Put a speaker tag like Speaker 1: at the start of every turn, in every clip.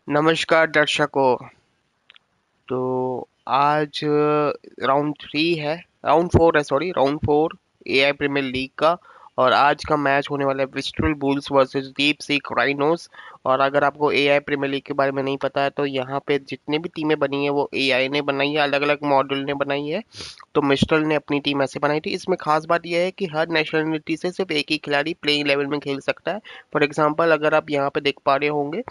Speaker 1: नमस्कार दर्शकों। तो आज round four AI Premier League का। और आज का मैच होने वाला है Mistral Bulls versus DeepSeek Rhinos. और अगर आपको एआई प्रीमियर लीग के बारे में नहीं पता है तो यहाँ पे जितनी भी टीमें बनी है वो एआई ने बनाई है, अलग अलग मॉडल ने बनाई है। तो मिस्ट्रल ने अपनी टीम ऐसे बनाई थी। इसमें खास बात यह है कि हर नेशनलिटी से सिर्फ एक ही खिलाड़ी प्लेइंग लेवल में खेल सकता है। फॉर एग्जांपल अगर आप यहाँ पे देख पा रहे होंगे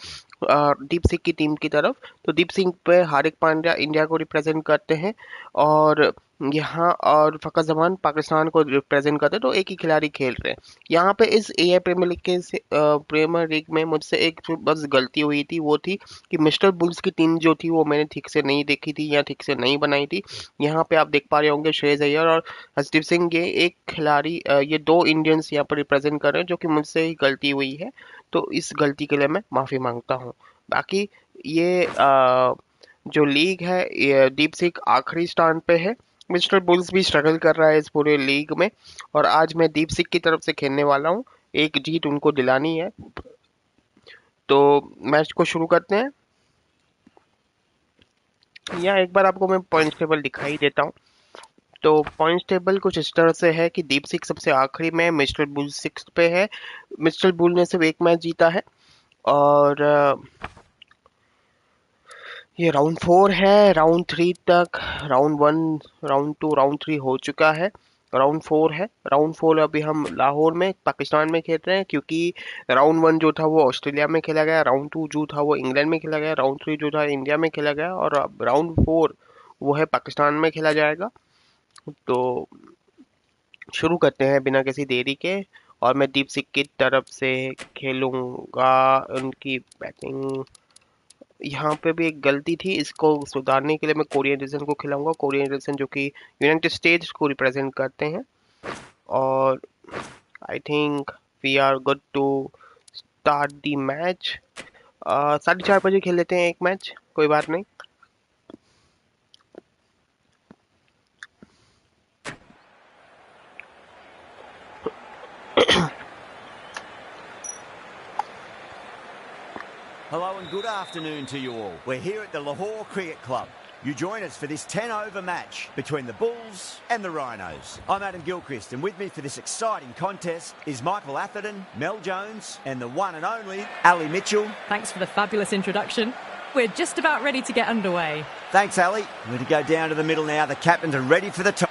Speaker 1: दीप सिंह की टीम की तरफ, तो दीप सिंह पे हार्दिक पांड्या इंडिया को रिप्रेजेंट करते हैं। और यहाँ और फकर जमान पाकिस्तान को रिप्रेजेंट करते हैं। तो एक ही खिलाड़ी खेल रहे हैं यहाँ पे इस एआई प्रीमियर लीग में। मुझसे एक बस गलती हुई थी, वो थी कि मिस्टर बुल्स की टीम जो थी वो मैंने ठीक से नहीं देखी थी या ठीक से नहीं बनाई थी। यहाँ पे आप देख पा रहे होंगे श्रेयस अय्यर और हर्षदीप सिंह, ये एक खिलाड़ी, ये दो इंडियंस यहाँ पर रिप्रेजेंट कर रहे हैं, जो कि मुझसे ही गलती हुई है। तो इस गलती के लिए मैं माफी मांगता हूँ। बाकी ये जो लीग है, ये दीप सिंह आखिरी स्थान पे है। मिस्टर बुल्स भी स्ट्रगल कर रहा है इस पूरे लीग में। और आज मैं दीप सिंह की तरफ से खेलने वाला हूँ, एक जीत उनको दिलानी है। तो मैच को शुरू करते हैं। यहाँ एक बार आपको मैं पॉइंट टेबल दिखाई देता हूँ। तो पॉइंट टेबल कुछ इस तरह से है कि दीप सिंह सबसे आखिरी में, मिस्टर बुल सिक्स पे है। मिस्टर बुल ने सिर्फ एक मैच जीता है। और ये राउंड फोर है। राउंड थ्री तक, round one, round to, round three हो चुका है। राउंड फोर है। राउंड फोर अभी हम लाहौर में पाकिस्तान में खेल रहे हैं, क्योंकि राउंड वन जो था वो ऑस्ट्रेलिया में खेला गया, राउंड टू जो था वो इंग्लैंड में खेला गया, राउंड थ्री जो था इंडिया में खेला गया, और अब राउंड फोर वो है पाकिस्तान में खेला जाएगा। तो शुरू करते हैं बिना किसी देरी के। और मैं दीप सिंह की तरफ से खेलूंगा। उनकी बैटिंग, यहाँ पे भी एक गलती थी, इसको सुधारने के लिए मैं कोरियन रीजन को खिलाऊंगा। कोरियन रीजन जो कि यूनाइटेड स्टेट्स को रिप्रेजेंट करते हैं। और I think we are good to start the match. 4:30 बजे खेल लेते हैं एक मैच, कोई बात नहीं।
Speaker 2: Hello and good afternoon to you all. We're here at the Lahore Cricket Club. You join us for this 10-over match between the Bulls and the Rhinos. I'm Adam Gilchrist, and with me for this exciting contest is Michael Atherton, Mel Jones and the one and only Ali Mitchell.
Speaker 3: Thanks for the fabulous introduction. We're just about ready to get underway.
Speaker 2: Thanks, Ali. We're going to go down to the middle now. The captains are ready for the top.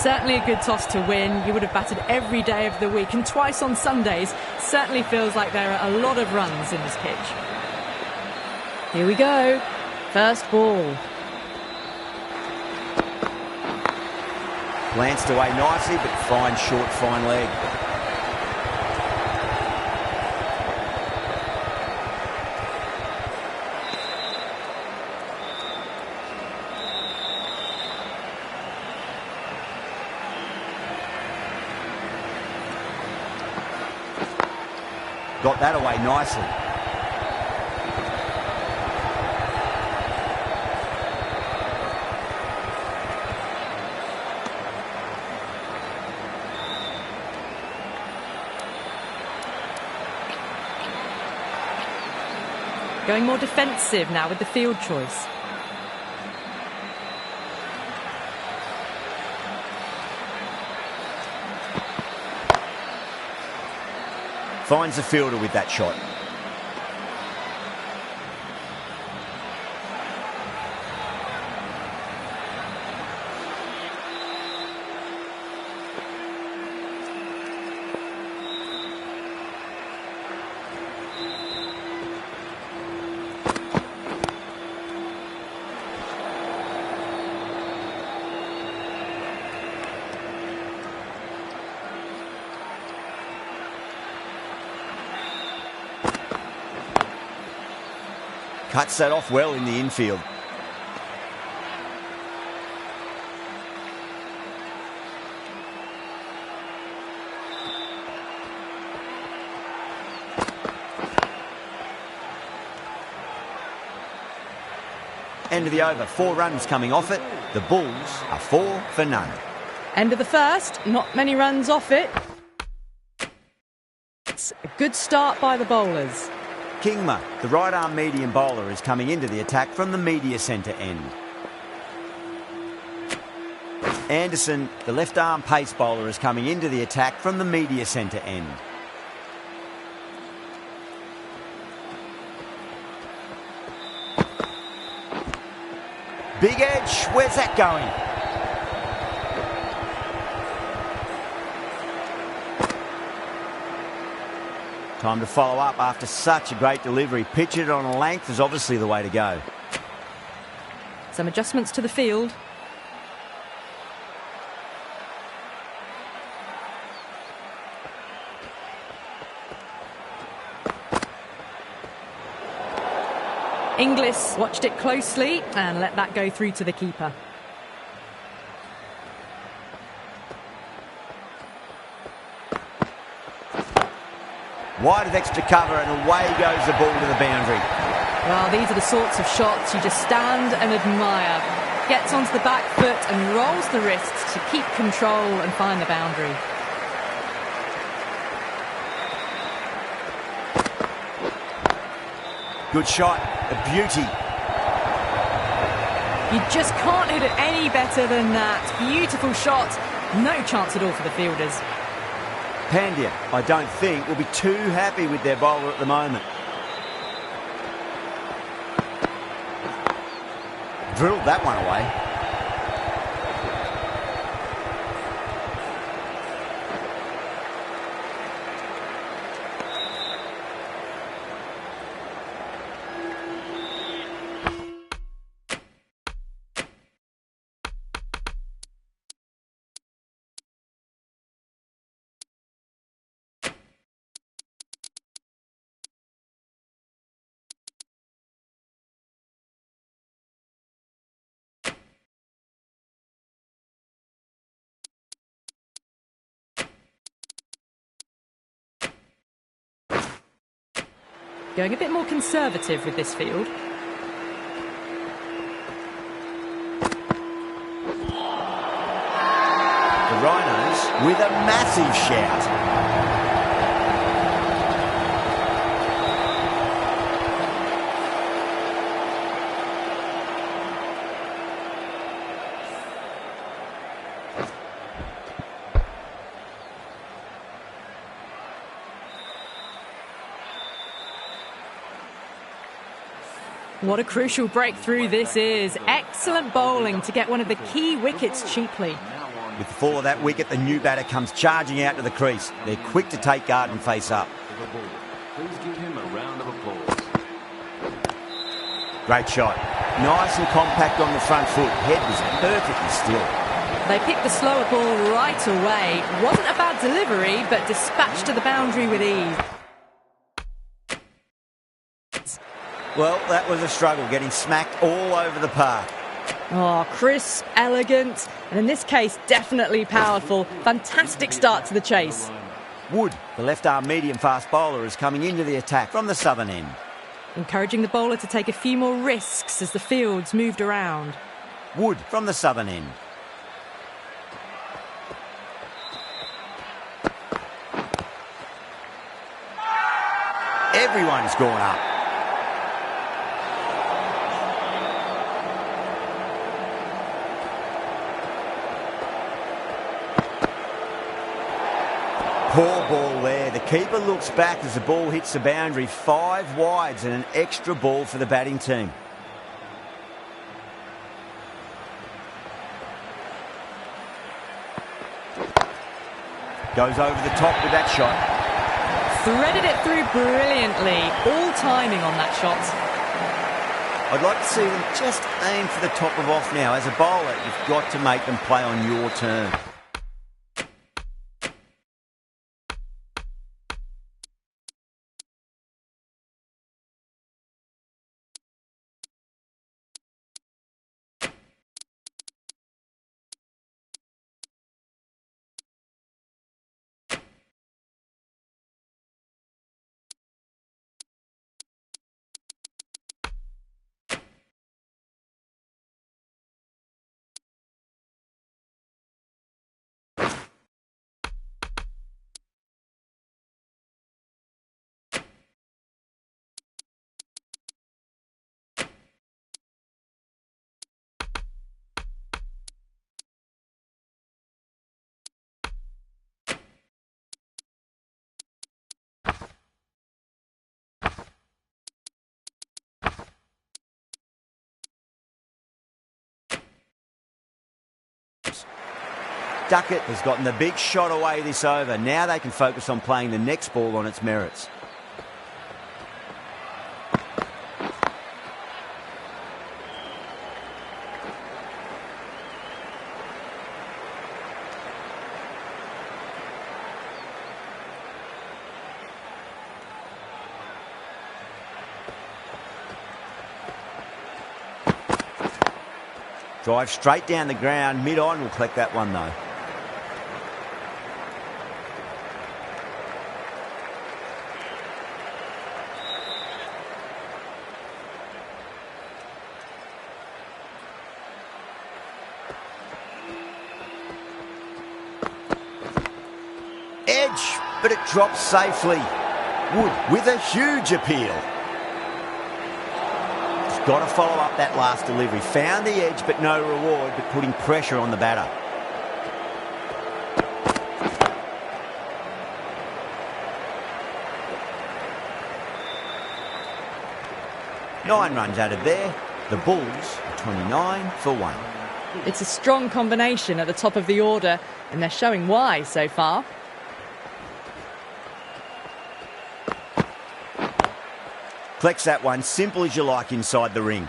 Speaker 3: Certainly a good toss to win. You would have batted every day of the week and twice on Sundays. Certainly feels like there are a lot of runs in this pitch. Here we go. First ball.
Speaker 2: Lanced away nicely, but fine short, fine leg. Got that away nicely.
Speaker 3: Going more defensive now with the field choice.
Speaker 2: Finds the fielder with that shot. Cuts that off well in the infield. End of the over, 4 runs coming off it. The Bulls are 4 for none.
Speaker 3: End of the first, not many runs off it. It's a good start by the bowlers.
Speaker 2: Kingma, the right-arm medium bowler, is coming into the attack from the media centre end. Anderson, the left-arm pace bowler, is coming into the attack from the media centre end. Big edge, where's that going? Time to follow up after such a great delivery. Pitch it on a length is obviously the way to go.
Speaker 3: Some adjustments to the field. Inglis watched it closely and let that go through to the keeper.
Speaker 2: Wide of extra cover and away goes the ball to the boundary.
Speaker 3: Well, these are the sorts of shots you just stand and admire. Gets onto the back foot and rolls the wrists to keep control and find the boundary.
Speaker 2: Good shot, a beauty.
Speaker 3: You just can't hit it any better than that. Beautiful shot. No chance at all for the fielders.
Speaker 2: Pandya, I don't think, will be too happy with their bowler at the moment. Drilled that one away.
Speaker 3: Going a bit more conservative with this field.
Speaker 2: The Rhinos with a massive shout.
Speaker 3: What a crucial breakthrough this is. Excellent bowling to get one of the key wickets cheaply.
Speaker 2: With the fall of that wicket, the new batter comes charging out to the crease. They're quick to take guard and face up.
Speaker 4: Please give him a round of applause.
Speaker 2: Great shot. Nice and compact on the front foot. Head was perfectly still.
Speaker 3: They picked the slower ball right away. Wasn't a bad delivery, but dispatched to the boundary with ease.
Speaker 2: Well, that was a struggle, getting smacked all over the park.
Speaker 3: Oh, crisp, elegant, and in this case, definitely powerful. Fantastic start to the chase.
Speaker 2: Wood, the left-arm medium-fast bowler, is coming into the attack from the southern end.
Speaker 3: Encouraging the bowler to take a few more risks as the fields moved around.
Speaker 2: Wood from the southern end. Everyone's gone up. Poor ball there. The keeper looks back as the ball hits the boundary. 5 wides and an extra ball for the batting team. Goes over the top with that shot.
Speaker 3: Threaded it through brilliantly. All timing on that shot.
Speaker 2: I'd like to see them just aim for the top of off now. As a bowler, you've got to make them play on your turn. Bulls. Duckett has gotten the big shot away this over. Now they can focus on playing the next ball on its merits. Drive straight down the ground. Mid-on will collect that one though. Edge, but it drops safely. Wood with a huge appeal. Got to follow up that last delivery. Found the edge, but no reward, but putting pressure on the batter. Nine runs added there. The Bulls are 29 for 1.
Speaker 3: It's a strong combination at the top of the order, and they're showing why so far.
Speaker 2: Collects that one, simple as you like inside the ring.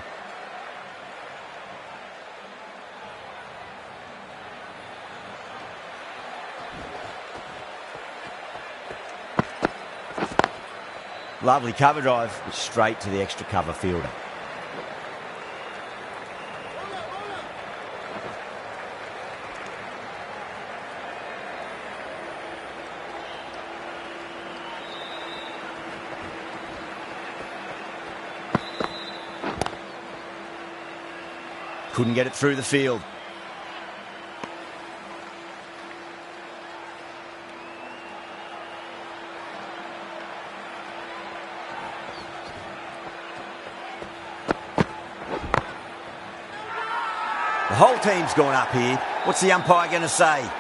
Speaker 2: Lovely cover drive, straight to the extra cover fielder. Couldn't get it through the field. The whole team's gone up here. What's the umpire going to say?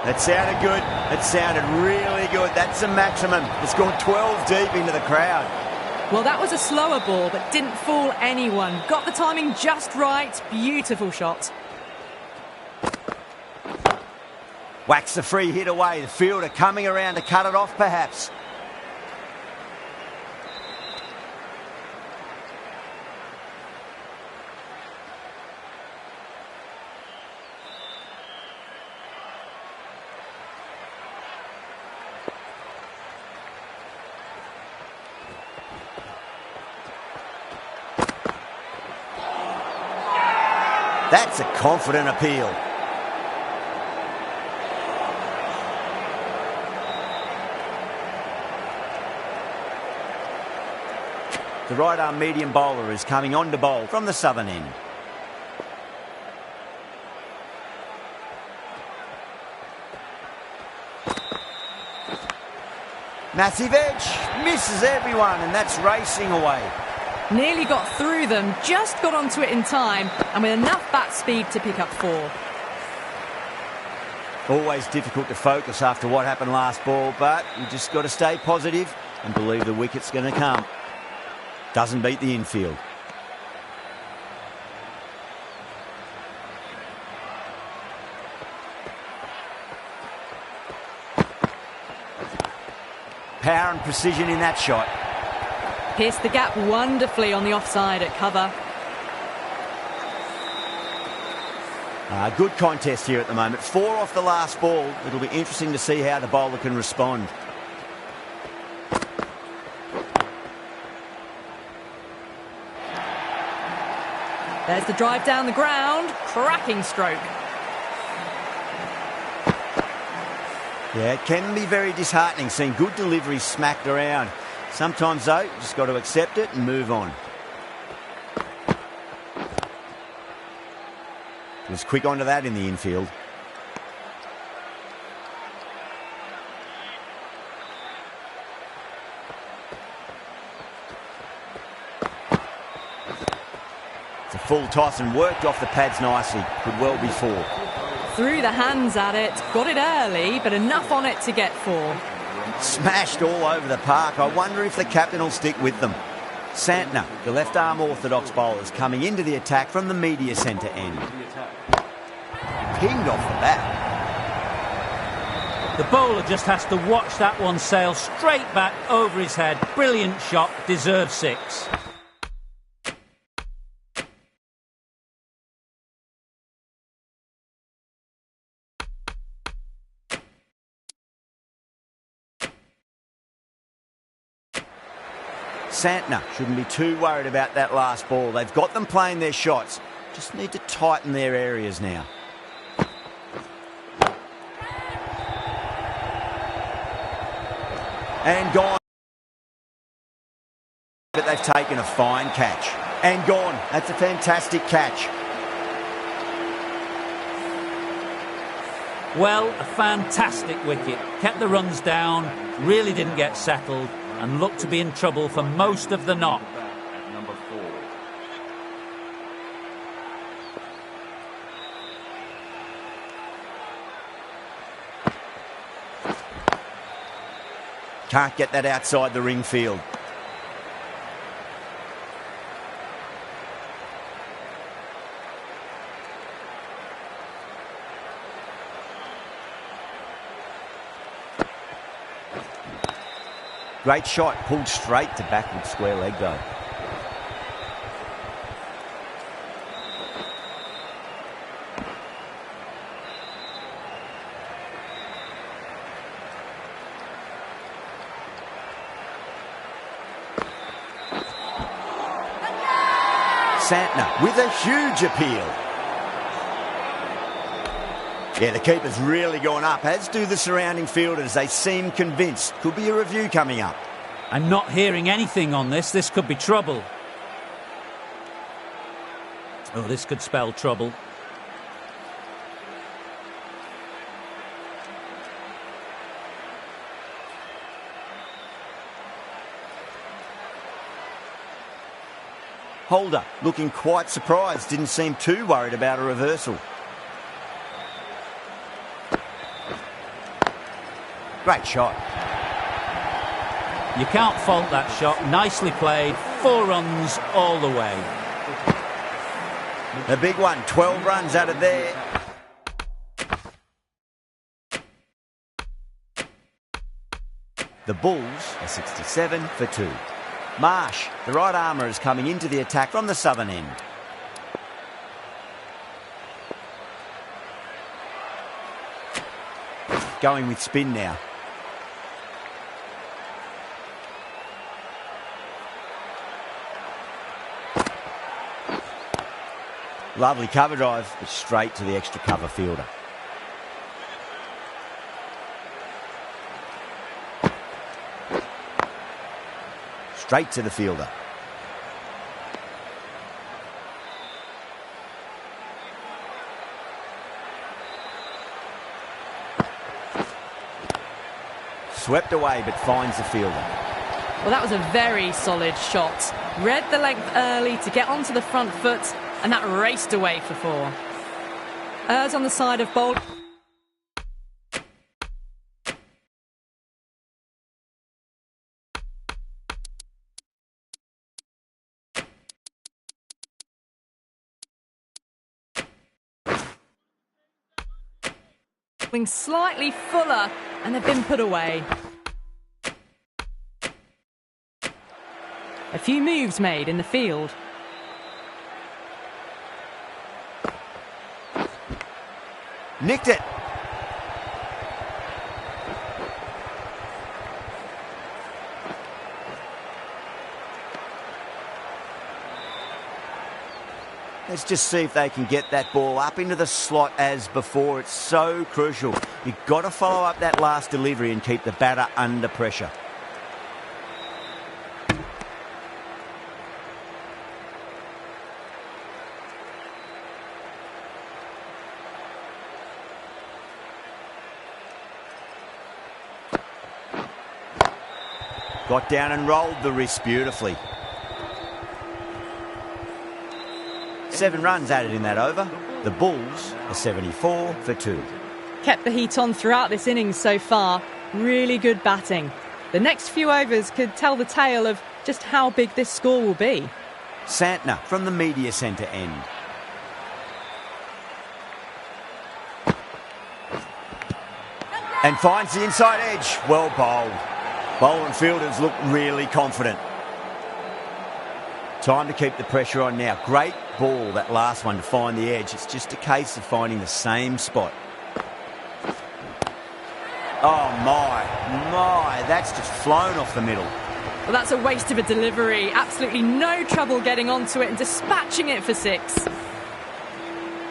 Speaker 2: That sounded good. It sounded really good. That's the maximum. It's gone 12 deep into the crowd.
Speaker 3: Well, that was a slower ball, but didn't fool anyone. Got the timing just right. Beautiful shot.
Speaker 2: Whacks the free hit away. The fielder coming around to cut it off, perhaps. That's a confident appeal. The right-arm medium bowler is coming on to bowl from the southern end. Massive edge, misses everyone, and that's racing away.
Speaker 3: Nearly got through them, just got onto it in time, and with enough bat speed to pick up 4.
Speaker 2: Always difficult to focus after what happened last ball, but you just got to stay positive and believe the wicket's going to come. Doesn't beat the infield. Power and precision in that shot.
Speaker 3: Pierced the gap wonderfully on the offside at cover.
Speaker 2: Good contest here at the moment. 4 off the last ball. It'll be interesting to see how the bowler can respond.
Speaker 3: There's the drive down the ground. Cracking stroke.
Speaker 2: Yeah, it can be very disheartening seeing good deliveries smacked around. Sometimes, though, you just got to accept it and move on. Was quick onto that in the infield. It's a full toss and worked off the pads nicely. Could well be 4.
Speaker 3: Threw the hands at it, got it early, but enough on it to get 4.
Speaker 2: Smashed all over the park. I wonder if the captain will stick with them. Santner, the left-arm orthodox bowler, is coming into the attack from the media centre end. Pinged off the bat.
Speaker 5: The bowler just has to watch that one sail straight back over his head. Brilliant shot, deserves 6.
Speaker 2: Santner shouldn't be too worried about that last ball. They've got them playing their shots. Just need to tighten their areas now. And gone. But they've taken a fine catch. And gone. That's a fantastic catch.
Speaker 5: Well, a fantastic wicket. Kept the runs down, really didn't get settled, and looked to be in trouble for most of the knock.
Speaker 4: At number 4.
Speaker 2: Can't get that outside the ring field. Great shot, pulled straight to backward square leg though. Santner with a huge appeal. Yeah, the keeper's really gone up, as do the surrounding fielders. They seem convinced. Could be a review coming up.
Speaker 5: I'm not hearing anything on this. This could be trouble. Oh, this could spell trouble.
Speaker 2: Holder looking quite surprised. Didn't seem too worried about a reversal. Great shot.
Speaker 5: You can't fault that shot. Nicely played. 4 runs all the way.
Speaker 2: The big one, 12 runs out of there. The Bulls are 67 for 2. Marsh, the right armour, is coming into the attack from the southern end. Going with spin now. Lovely cover drive, but straight to the extra cover fielder. Straight to the fielder. Swept away, but finds the fielder.
Speaker 3: Well, that was a very solid shot. Read the length early to get onto the front foot, and that raced away for 4. Errs on the side of bold. Slightly fuller, and they've been put away. A few moves made in the field.
Speaker 2: Nicked it. Let's just see if they can get that ball up into the slot as before. It's so crucial. You've got to follow up that last delivery and keep the batter under pressure. Got down and rolled the wrist beautifully. 7 runs added in that over. The Bulls are 74 for 2.
Speaker 3: Kept the heat on throughout this innings so far. Really good batting. The next few overs could tell the tale of just how big this score will be.
Speaker 2: Santner from the media centre end. And finds the inside edge. Well bowled. Bowler and fielders look really confident. Time to keep the pressure on now. Great ball, that last one, to find the edge. It's just a case of finding the same spot. Oh my, that's just flown off the middle.
Speaker 3: Well, that's a waste of a delivery. Absolutely no trouble getting onto it and dispatching it for 6.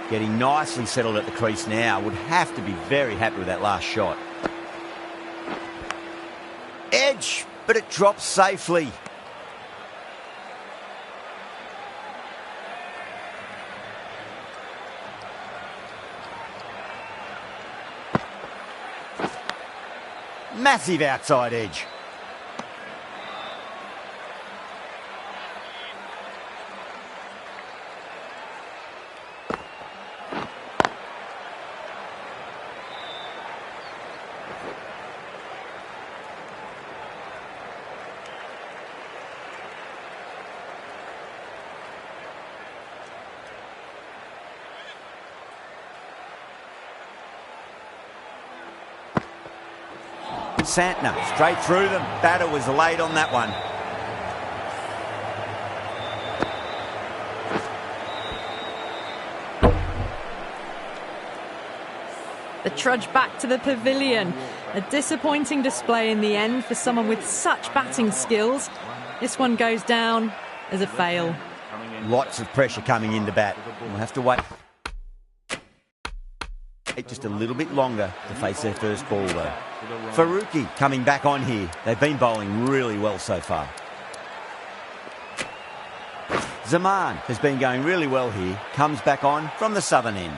Speaker 2: Getting nicely settled at the crease now. Would have to be very happy with that last shot. Edge, but it drops safely. Massive outside edge. Santner straight through them. Batter was late on that one.
Speaker 3: The trudge back to the pavilion. A disappointing display in the end for someone with such batting skills. This one goes down as a fail.
Speaker 2: Lots of pressure coming into bat. We'll have to wait just a little bit longer to face their first ball though. Faruqi coming back on here. They've been bowling really well so far. Zaman has been going really well here. Comes back on from the southern end.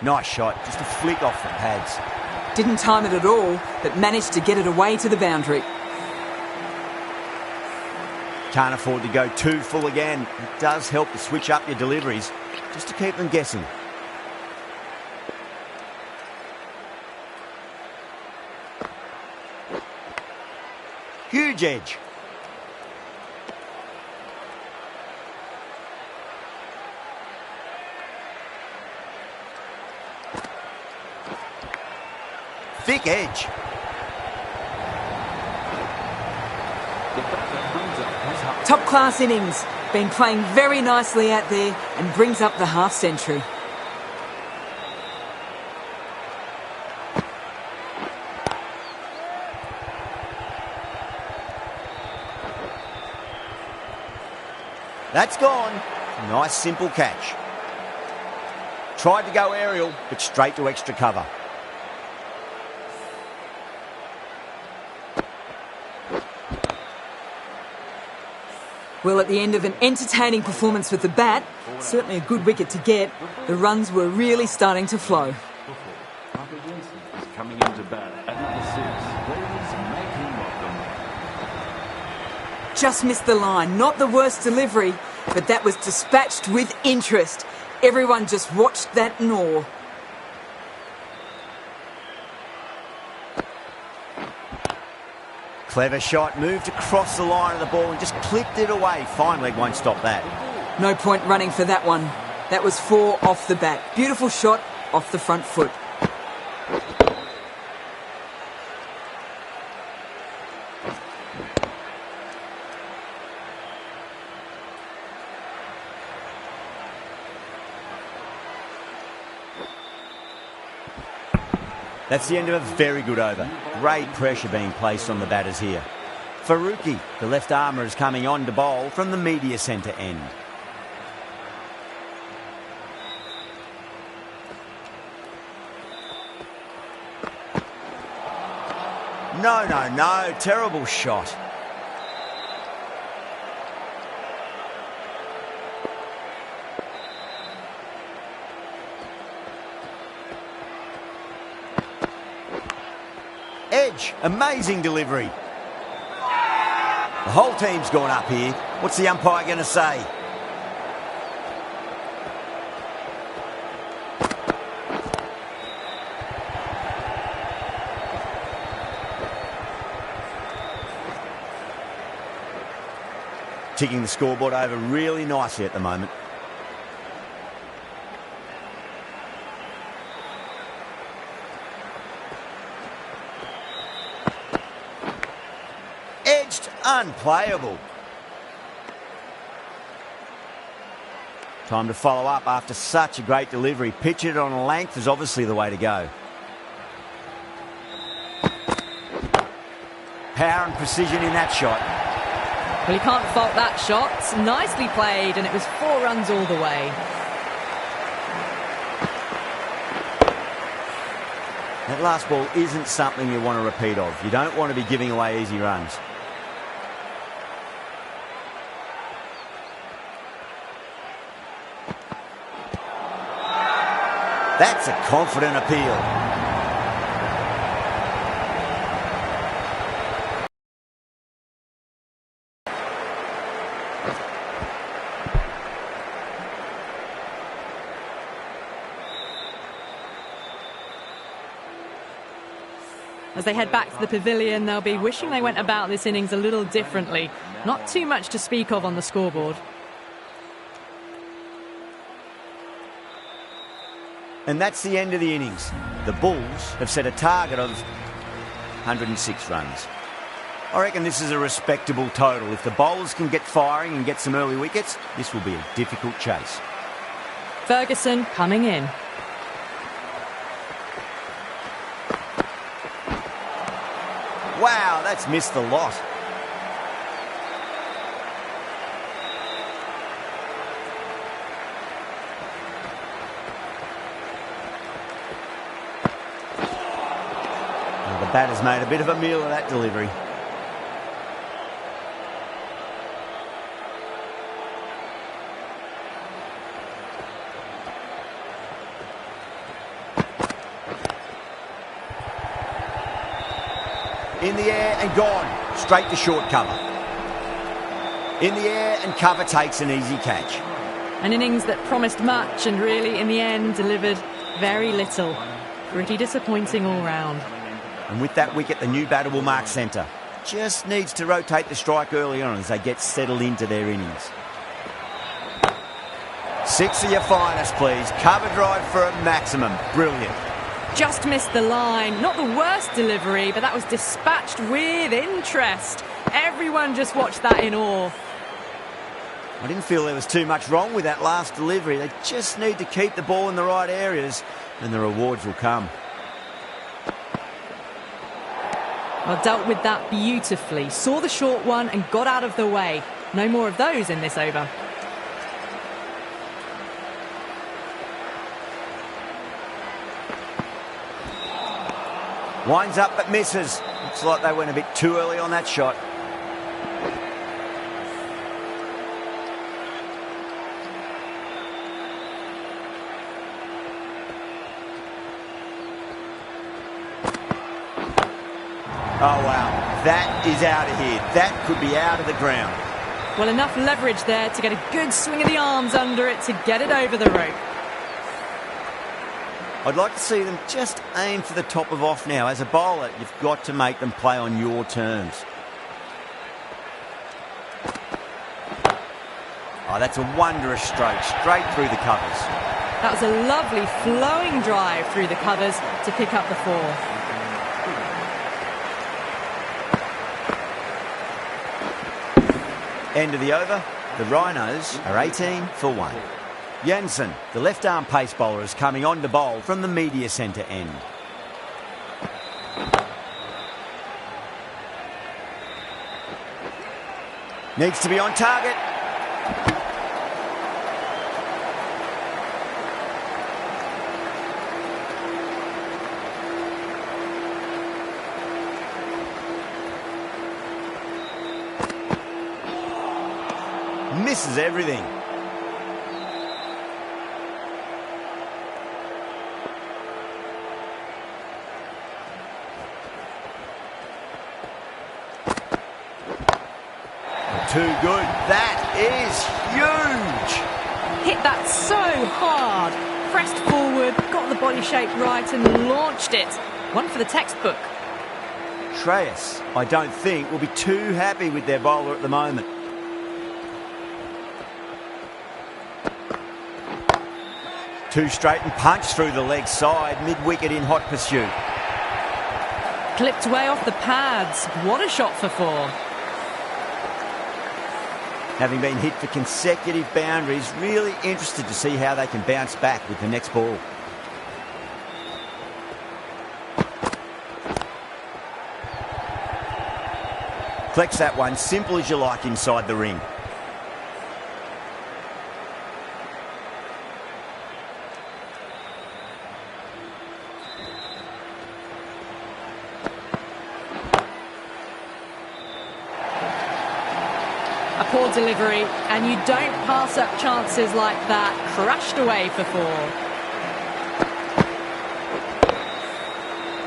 Speaker 2: Nice shot, just a flick off the pads.
Speaker 6: Didn't time it at all, but managed to get it away to the boundary.
Speaker 2: Can't afford to go too full again. It does help to switch up your deliveries, just to keep them guessing. Huge edge. Thick edge.
Speaker 6: Top class innings. Been playing very nicely out there and brings up the half century.
Speaker 2: That's gone. Nice simple catch. Tried to go aerial, but straight to extra cover.
Speaker 6: Well, at the end of an entertaining performance with the bat, certainly a good wicket to get, the runs were really starting to flow.
Speaker 4: Coming into bat at number 6. Please make him welcome.
Speaker 6: Just missed the line. Not the worst delivery, but that was dispatched with interest. Everyone just watched that in awe.
Speaker 2: Clever shot, moved across the line of the ball and just clipped it away. Fine leg won't stop that.
Speaker 6: No point running for that one. That was 4 off the bat. Beautiful shot off the front foot.
Speaker 2: That's the end of a very good over. Great pressure being placed on the batters here. Faruqi, the left armour, is coming on to bowl from the media centre end. No, terrible shot. Edge, amazing delivery. The whole team's gone up here. What's the umpire going to say? ticking the scoreboard over really nicely at the moment. Edged, unplayable. Time to follow up after such a great delivery. Pitch it on a length is obviously the way to go. Power and precision in that shot.
Speaker 3: Well, you can't fault that shot. Nicely played, and it was 4 runs all the way.
Speaker 2: That last ball isn't something you want to repeat of. You don't want to be giving away easy runs. That's a confident appeal.
Speaker 3: As they head back to the pavilion, they'll be wishing they went about this innings a little differently. Not too much to speak of on the scoreboard.
Speaker 2: And that's the end of the innings. The Bulls have set a target of 106 runs. I reckon this is a respectable total. If the bowlers can get firing and get some early wickets, this will be a difficult chase.
Speaker 3: Ferguson coming in.
Speaker 2: Wow, that's missed the lot. Well, the batter's made a bit of a meal of that delivery. In the air and gone. Straight to short cover. In the air and cover takes an easy catch.
Speaker 3: An innings that promised much and really, in the end, delivered very little. Pretty disappointing all round.
Speaker 2: And with that wicket, the new batter will mark centre. Just needs to rotate the strike early on as they get settled into their innings. 6 of your finest, please. Cover drive for a maximum. Brilliant.
Speaker 3: Just missed the line. Not the worst delivery, but that was dispatched with interest. Everyone just watched that in awe.
Speaker 2: I didn't feel there was too much wrong with that last delivery. They just need to keep the ball in the right areas and the rewards will come.
Speaker 3: Well, dealt with that beautifully. Saw the short one and got out of the way. No more of those in this over.
Speaker 2: Winds up but misses. Looks like they went a bit too early on that shot. Oh wow, that is out of here. That could be out of the ground.
Speaker 3: Well, enough leverage there to get a good swing of the arms under it to get it over the rope.
Speaker 2: I'd like to see them just aim for the top of off now. As a bowler, you've got to make them play on your terms. Oh, that's a wondrous stroke, straight through the covers.
Speaker 3: That was a lovely flowing drive through the covers to pick up the 4.
Speaker 2: End of the over. The Rhinos are 18 for 1. Jensen, the left-arm pace bowler, is coming on to bowl from the media centre end. Needs to be on target. Misses everything. Too good. That is huge.
Speaker 3: Hit that so hard. Pressed forward, got the body shape right and launched it. One for the textbook.
Speaker 2: Shreyas, I don't think, will be too happy with their bowler at the moment. Two straight and punch through the leg side, mid-wicket in hot pursuit.
Speaker 3: Clipped way off the pads. What a shot for four.
Speaker 2: Having been hit for consecutive boundaries, really interested to see how they can bounce back with the next ball. Collects that one, simple as you like, inside the ring.
Speaker 3: A poor delivery, and you don't pass up chances like that. Crashed away for four.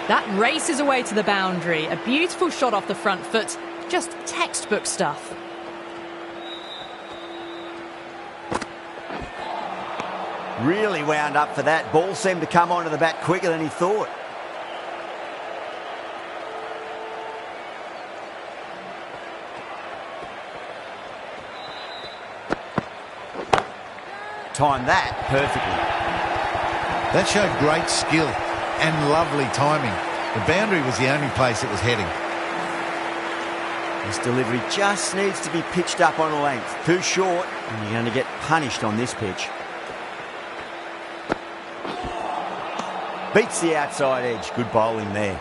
Speaker 3: That races away to the boundary. A beautiful shot off the front foot. Just textbook stuff.
Speaker 2: Really wound up for that. Ball seemed to come onto the bat quicker than he thought. Timed that perfectly.
Speaker 7: That showed great skill and lovely timing. The boundary was the only place it was heading.
Speaker 2: This delivery just needs to be pitched up on a length. Too short, and you're going to get punished on this pitch. Beats the outside edge. Good bowling there.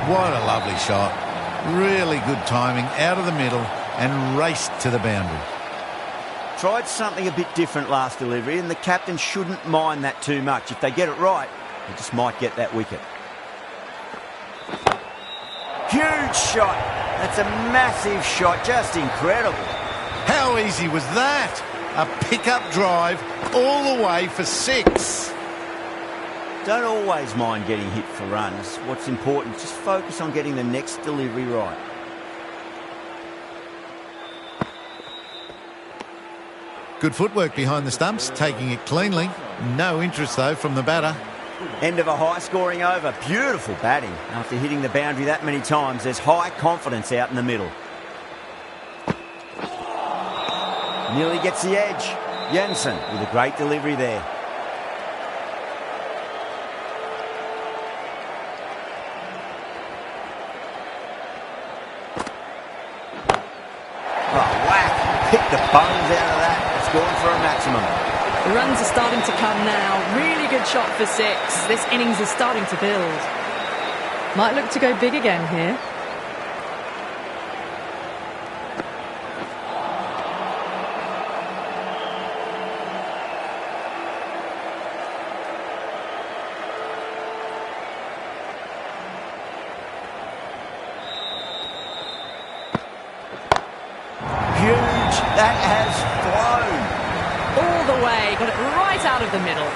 Speaker 7: What a lovely shot. Really good timing, out of the middle and raced to the boundary.
Speaker 2: Tried something a bit different last delivery, and the captain shouldn't mind that too much. If they get it right, they just might get that wicket. Huge shot. That's a massive shot. Just incredible.
Speaker 7: How easy was that? A pickup drive all the way for 6.
Speaker 2: Don't always mind getting hit for runs. What's important, just focus on getting the next delivery right.
Speaker 7: Good footwork behind the stumps, taking it cleanly. No interest, though, from the batter.
Speaker 2: End of a high-scoring over. Beautiful batting. After hitting the boundary that many times, there's high confidence out in the middle. Nearly gets the edge. Jensen with a great delivery there. Pick the bones out of that. It's gone for a maximum.
Speaker 3: The runs are starting to come now. Really good shot for 6. This innings is starting to build. Might look to go big again here.
Speaker 2: That has flown.
Speaker 3: All the way, got it right out of the middle.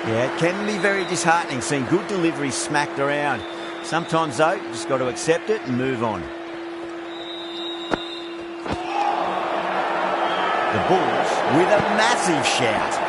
Speaker 2: Yeah, it can be very disheartening seeing good deliveries smacked around. Sometimes, though, you just got to accept it and move on. The Bulls with a massive shout.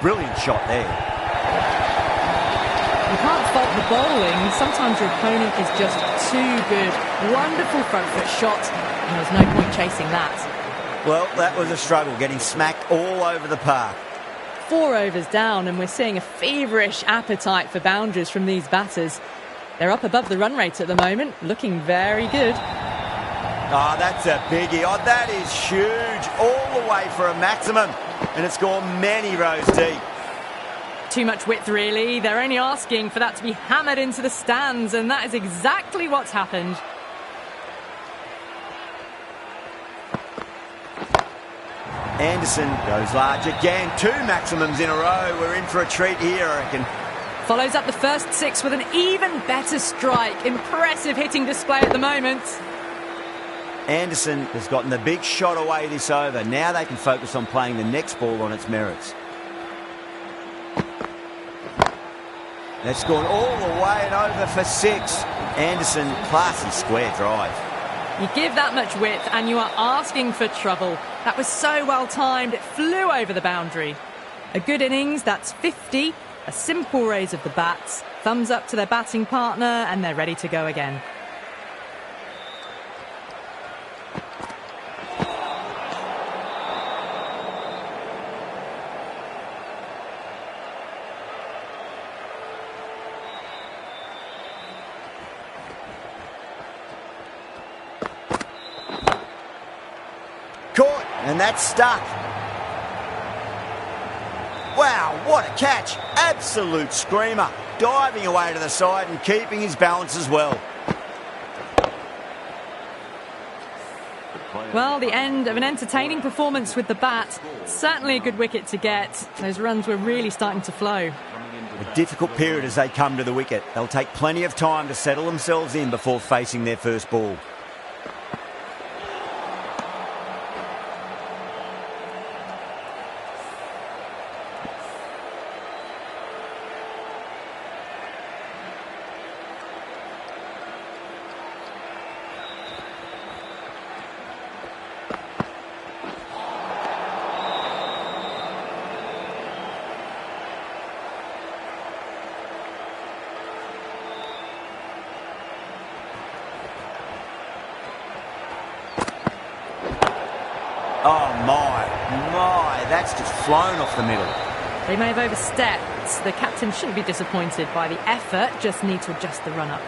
Speaker 2: Brilliant shot there.
Speaker 3: You can't fault the bowling. Sometimes your opponent is just too good. Wonderful front foot shot, and there's no point chasing that.
Speaker 2: Well, that was a struggle, getting smacked all over the park.
Speaker 3: 4 overs down, and we're seeing a feverish appetite for boundaries from these batters. They're up above the run rate at the moment, looking very good.
Speaker 2: Oh, that's a biggie. Oh, that is huge. All the way for a maximum. And it's gone many rows deep.
Speaker 3: Too much width, really. They're only asking for that to be hammered into the stands, and that is exactly what's happened.
Speaker 2: Anderson goes large again. 2 maximums in a row. We're in for a treat here, I reckon.
Speaker 3: Follows up the first 6 with an even better strike. Impressive hitting display at the moment.
Speaker 2: Anderson has gotten the big shot away this over. Now they can focus on playing the next ball on its merits. That's gone all the way and over for 6. Anderson, classy square drive.
Speaker 3: You give that much width and you are asking for trouble. That was so well timed, it flew over the boundary. A good innings, that's 50. A simple raise of the bats. Thumbs up to their batting partner and they're ready to go again.
Speaker 2: Caught, and that's stuck. Wow, what a catch. Absolute screamer. Diving away to the side and keeping his balance as well.
Speaker 3: Well, the end of an entertaining performance with the bat. Certainly a good wicket to get. Those runs were really starting to flow.
Speaker 2: A difficult period as they come to the wicket. They'll take plenty of time to settle themselves in before facing their first ball. Oh my, that's just flown off the middle.
Speaker 3: They may have overstepped. The captain shouldn't be disappointed by the effort, just need to adjust the run-up.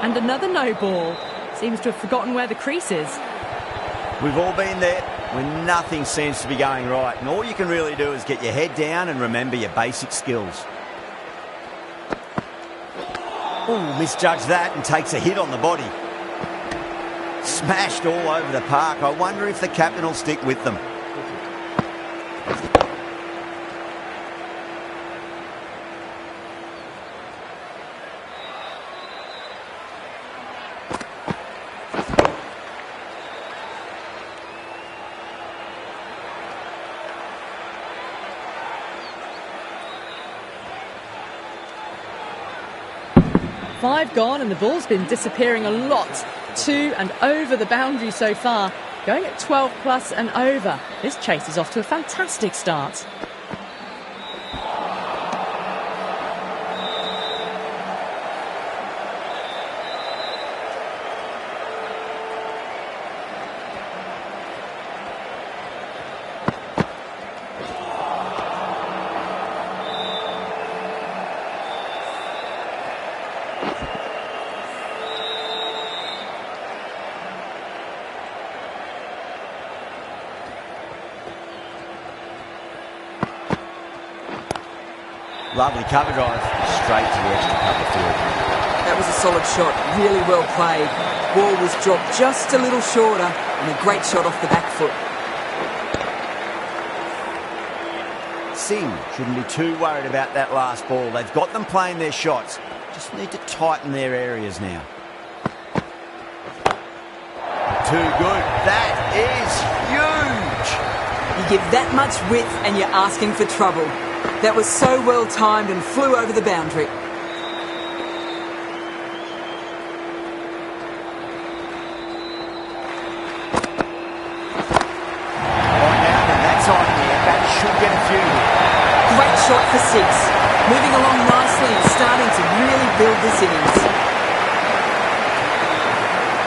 Speaker 3: And another no ball. Seems to have forgotten where the crease is.
Speaker 2: We've all been there when nothing seems to be going right, and all you can really do is get your head down and remember your basic skills. Ooh, misjudged that and takes a hit on the body. Smashed all over the park. I wonder if the captain will stick with them.
Speaker 3: Five gone and the ball's been disappearing a lot to and over the boundary so far, going at 12 plus and over. This chase is off to a fantastic start.
Speaker 2: Lovely cover drive, straight to the extra cover field.
Speaker 6: That was a solid shot, really well played. Ball was dropped just a little shorter and a great shot off the back foot.
Speaker 2: Singh shouldn't be too worried about that last ball. They've got them playing their shots. Just need to tighten their areas now. Too good. That is huge.
Speaker 6: You give that much width and you're asking for trouble. That was so well timed and flew over the boundary.
Speaker 2: Right now, and that's on here. That should get a few here.
Speaker 6: Great shot for 6. Moving along nicely and starting to really build this innings.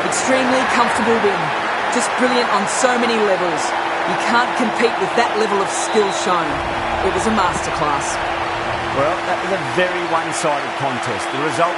Speaker 6: Extremely comfortable win. Just brilliant on so many levels. You can't compete with that level of skill shown. It was a masterclass.
Speaker 2: Well, that was a very one-sided contest. The result